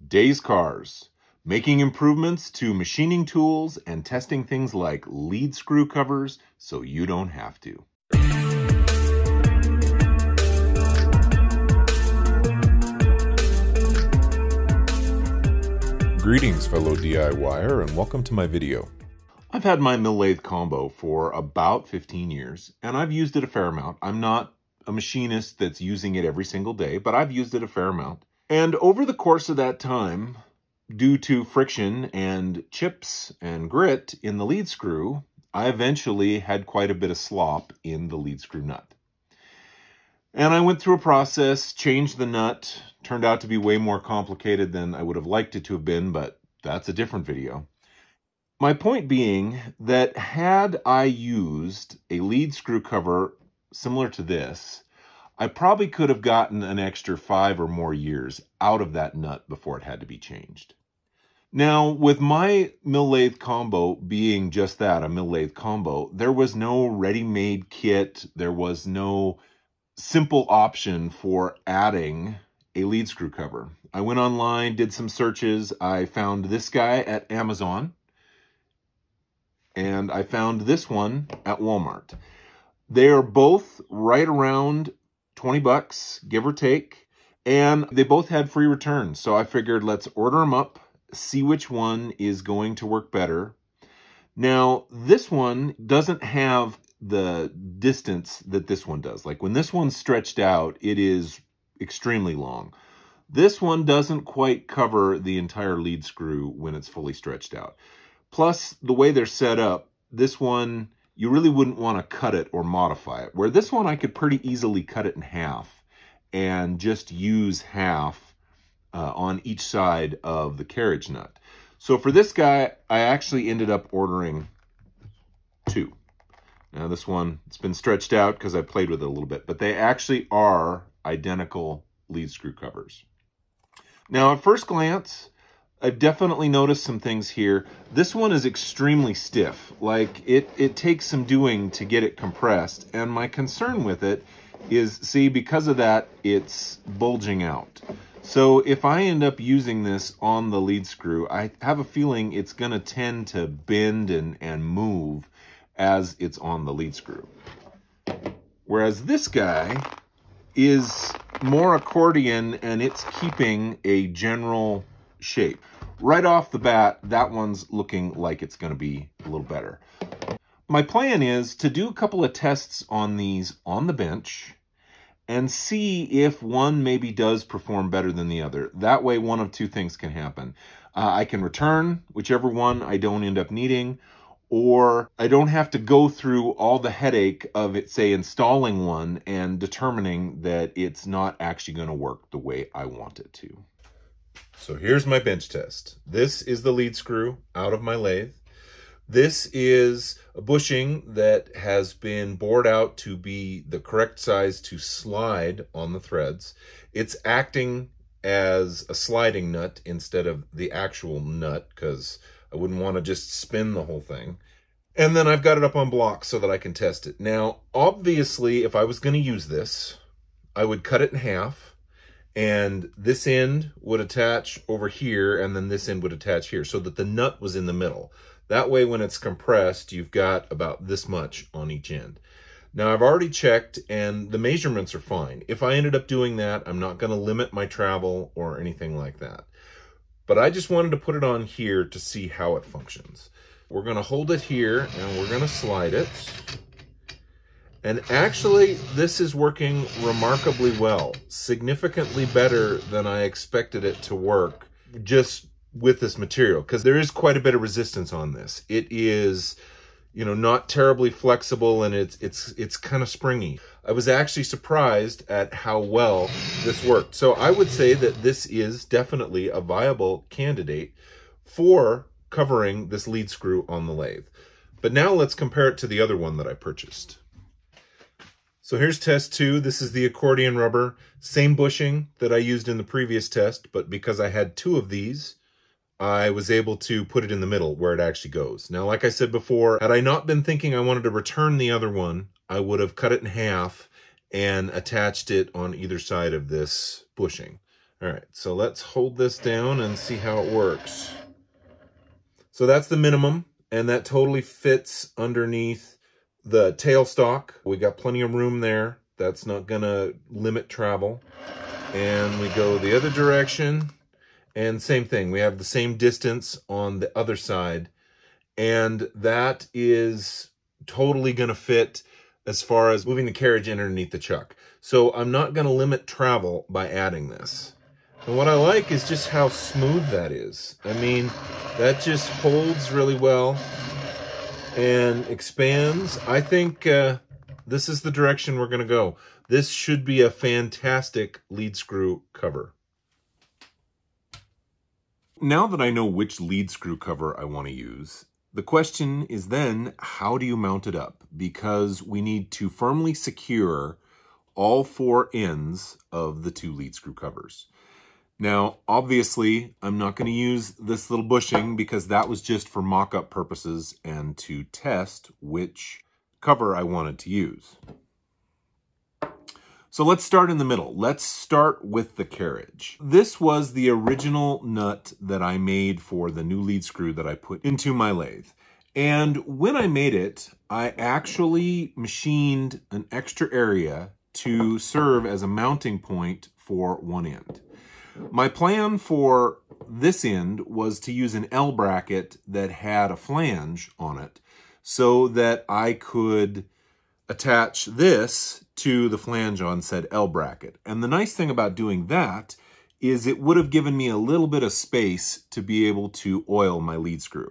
Days Cars, making improvements to machining tools and testing things like lead screw covers so you don't have to. Greetings, fellow DIYer, and welcome to my video. I've had my mill lathe combo for about 15 years, and I've used it a fair amount. I'm not a machinist that's using it every single day, but I've used it a fair amount. And over the course of that time, due to friction and chips and grit in the lead screw, I eventually had quite a bit of slop in the lead screw nut. And I went through a process, changed the nut, turned out to be way more complicated than I would have liked it to have been, but that's a different video. My point being that had I used a lead screw cover similar to this, I probably could have gotten an extra 5 or more years out of that nut before it had to be changed. Now, with my mill lathe combo being just that, a mill lathe combo, there was no ready-made kit. There was no simple option for adding a lead screw cover. I went online, did some searches. I found this guy at Amazon, and I found this one at Walmart. They are both right around 20 bucks, give or take, and they both had free returns. So I figured let's order them up, see which one is going to work better. Now, this one doesn't have the distance that this one does. Like when this one's stretched out, it is extremely long. This one doesn't quite cover the entire lead screw when it's fully stretched out. Plus, the way they're set up, this one, you really wouldn't want to cut it or modify it. Where this one, I could pretty easily cut it in half and just use half on each side of the carriage nut. So for this guy, I actually ended up ordering 2. Now this one, it's been stretched out because I played with it a little bit, but they actually are identical lead screw covers. Now at first glance, I've definitely noticed some things here. This one is extremely stiff. Like it takes some doing to get it compressed. And my concern with it is, see, because of that, it's bulging out. So if I end up using this on the lead screw, I have a feeling it's gonna tend to bend and move as it's on the lead screw. Whereas this guy is more accordion and it's keeping a general shape. Right off the bat, that one's looking like it's going to be a little better. My plan is to do a couple of tests on these on the bench and see if one maybe does perform better than the other. That way, one of 2 things can happen. I can return whichever one I don't end up needing, or I don't have to go through all the headache of it, say, installing one and determining that it's not actually going to work the way I want it to. So here's my bench test. This is the lead screw out of my lathe. This is a bushing that has been bored out to be the correct size to slide on the threads. It's acting as a sliding nut instead of the actual nut because I wouldn't want to just spin the whole thing. And then I've got it up on blocks so that I can test it. Now, obviously, if I was going to use this, I would cut it in half. And this end would attach over here, and then this end would attach here, so that the nut was in the middle. That way, when it's compressed, you've got about this much on each end. Now, I've already checked, and the measurements are fine. If I ended up doing that, I'm not going to limit my travel or anything like that. But I just wanted to put it on here to see how it functions. We're going to hold it here, and we're going to slide it. And actually, this is working remarkably well, significantly better than I expected it to work just with this material, because there is quite a bit of resistance on this. It is, you know, not terribly flexible, and it's kind of springy. I was actually surprised at how well this worked. So I would say that this is definitely a viable candidate for covering this lead screw on the lathe. But now let's compare it to the other one that I purchased. So here's test 2. This is the accordion rubber. Same bushing that I used in the previous test, but because I had 2 of these, I was able to put it in the middle where it actually goes. Now, like I said before, had I not been thinking I wanted to return the other one, I would have cut it in half and attached it on either side of this bushing. All right, so let's hold this down and see how it works. So that's the minimum, and that totally fits underneath the tailstock. We got plenty of room there. That's not gonna limit travel. And we go the other direction, and same thing. We have the same distance on the other side, and that is totally gonna fit as far as moving the carriage in underneath the chuck. So I'm not gonna limit travel by adding this. And what I like is just how smooth that is. I mean, that just holds really well and expands. I think this is the direction we're gonna go. This should be a fantastic lead screw cover. Now that I know which lead screw cover I want to use, the question is then, how do you mount it up? Because we need to firmly secure all four ends of the two lead screw covers. Now, obviously, I'm not going to use this little bushing because that was just for mock-up purposes and to test which cover I wanted to use. So let's start in the middle. Let's start with the carriage. This was the original nut that I made for the new lead screw that I put into my lathe. And when I made it, I actually machined an extra area to serve as a mounting point for one end. My plan for this end was to use an L bracket that had a flange on it so that I could attach this to the flange on said L bracket. And the nice thing about doing that is it would have given me a little bit of space to be able to oil my lead screw.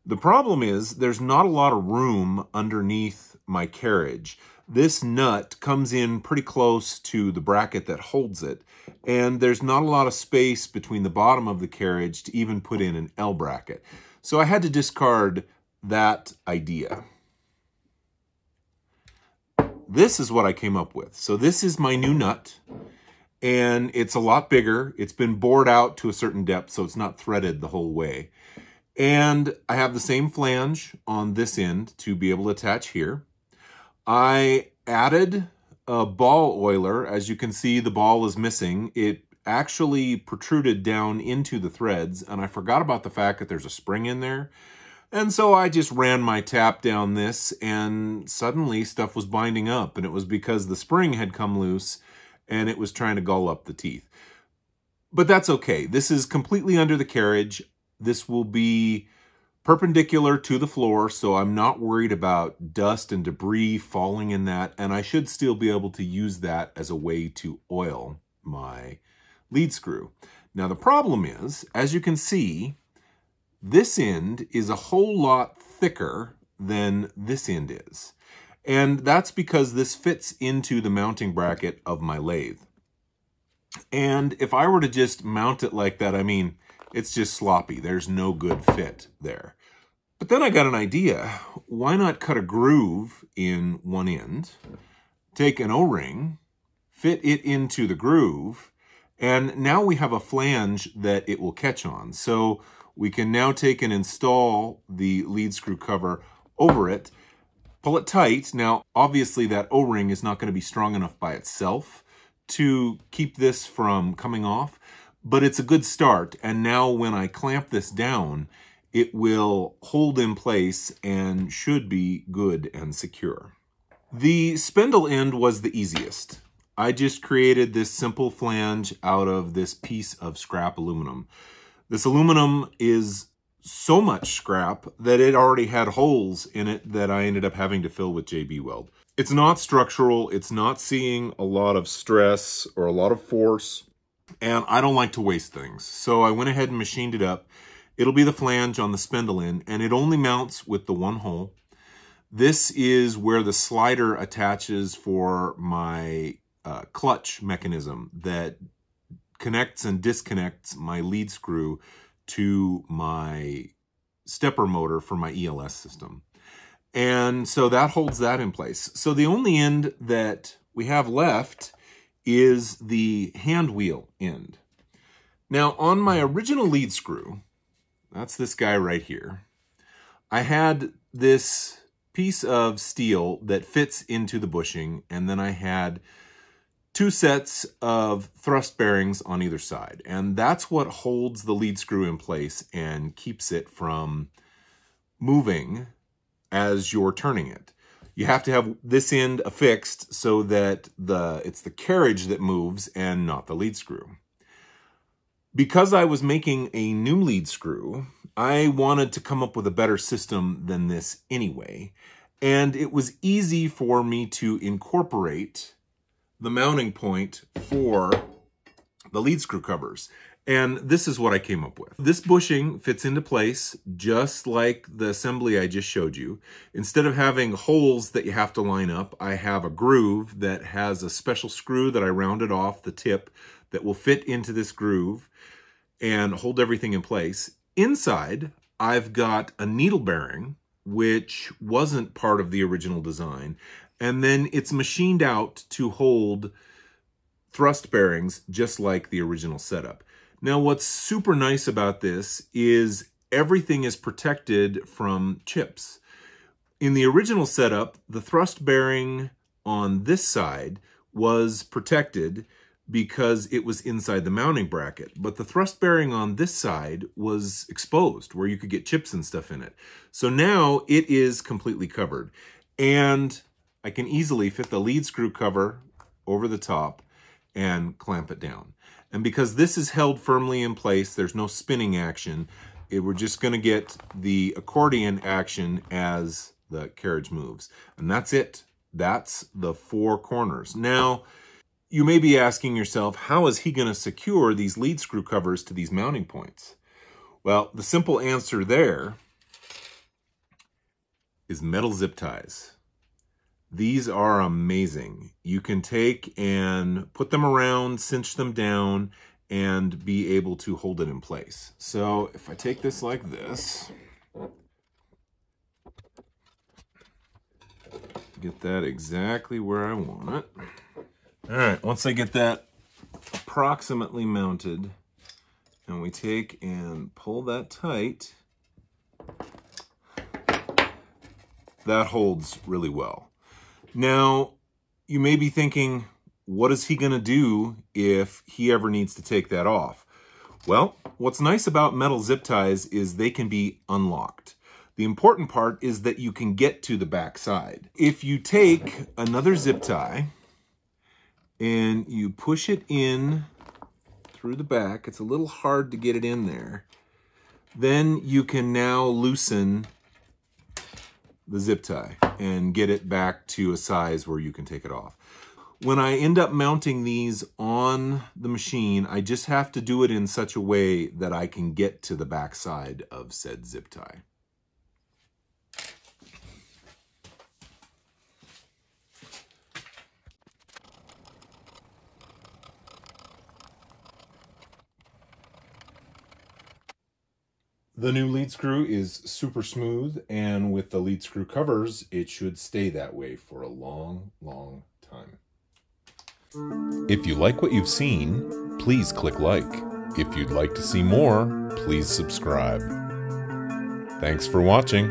The problem is there's not a lot of room underneath my carriage. This nut comes in pretty close to the bracket that holds it, and there's not a lot of space between the bottom of the carriage to even put in an L bracket. So I had to discard that idea. This is what I came up with. So this is my new nut, and it's a lot bigger. It's been bored out to a certain depth, so it's not threaded the whole way. And I have the same flange on this end to be able to attach here. I added a ball oiler. As you can see, the ball is missing. It actually protruded down into the threads, and I forgot about the fact that there's a spring in there. And so I just ran my tap down this, and suddenly stuff was binding up, and it was because the spring had come loose and it was trying to gull up the teeth. But that's okay. This is completely under the carriage. This will be perpendicular to the floor, so I'm not worried about dust and debris falling in that, and I should still be able to use that as a way to oil my lead screw. Now the problem is, as you can see, this end is a whole lot thicker than this end is. And that's because this fits into the mounting bracket of my lathe. And if I were to just mount it like that, I mean, it's just sloppy. There's no good fit there. But then I got an idea. Why not cut a groove in one end, take an O-ring, fit it into the groove, and now we have a flange that it will catch on. So we can now take and install the lead screw cover over it, pull it tight. Now, obviously that O-ring is not going to be strong enough by itself to keep this from coming off, but it's a good start. And now when I clamp this down, it will hold in place and should be good and secure. The spindle end was the easiest. I just created this simple flange out of this piece of scrap aluminum. This aluminum is so much scrap that it already had holes in it that I ended up having to fill with JB Weld. It's not structural, it's not seeing a lot of stress or a lot of force, and I don't like to waste things. So I went ahead and machined it up. It'll be the flange on the spindle end, and it only mounts with the one hole. This is where the slider attaches for my clutch mechanism that connects and disconnects my lead screw to my stepper motor for my ELS system. And so that holds that in place. So the only end that we have left is the hand wheel end. Now on my original lead screw, that's this guy right here, I had this piece of steel that fits into the bushing, and then I had 2 sets of thrust bearings on either side. And that's what holds the lead screw in place and keeps it from moving as you're turning it. You have to have this end affixed so that it's the carriage that moves and not the lead screw. Because I was making a new lead screw, I wanted to come up with a better system than this anyway. And it was easy for me to incorporate the mounting point for the lead screw covers. And this is what I came up with. This bushing fits into place just like the assembly I just showed you. Instead of having holes that you have to line up, I have a groove that has a special screw that I rounded off the tip that will fit into this groove and hold everything in place. Inside, I've got a needle bearing, which wasn't part of the original design. And then it's machined out to hold thrust bearings just like the original setup. Now, what's super nice about this is everything is protected from chips. In the original setup, the thrust bearing on this side was protected because it was inside the mounting bracket, but the thrust bearing on this side was exposed where you could get chips and stuff in it. So now it is completely covered, and I can easily fit the lead screw cover over the top and clamp it down. And because this is held firmly in place, there's no spinning action. We're just going to get the accordion action as the carriage moves. And that's it. That's the 4 corners. Now, you may be asking yourself, how is he going to secure these lead screw covers to these mounting points? Well, the simple answer there is metal zip ties. These are amazing. You can take and put them around, cinch them down, and be able to hold it in place. So if I take this like this, get that exactly where I want it. All right, once I get that approximately mounted, and we take and pull that tight, that holds really well. Now, you may be thinking, what is he going to do if he ever needs to take that off? Well, what's nice about metal zip ties is they can be unlocked. The important part is that you can get to the back side. If you take another zip tie and you push it in through the back, it's a little hard to get it in there, then you can now loosen the zip tie and get it back to a size where you can take it off. When I end up mounting these on the machine, I just have to do it in such a way that I can get to the back side of said zip tie. The new lead screw is super smooth, and with the lead screw covers, it should stay that way for a long, long time. If you like what you've seen, please click like. If you'd like to see more, please subscribe. Thanks for watching.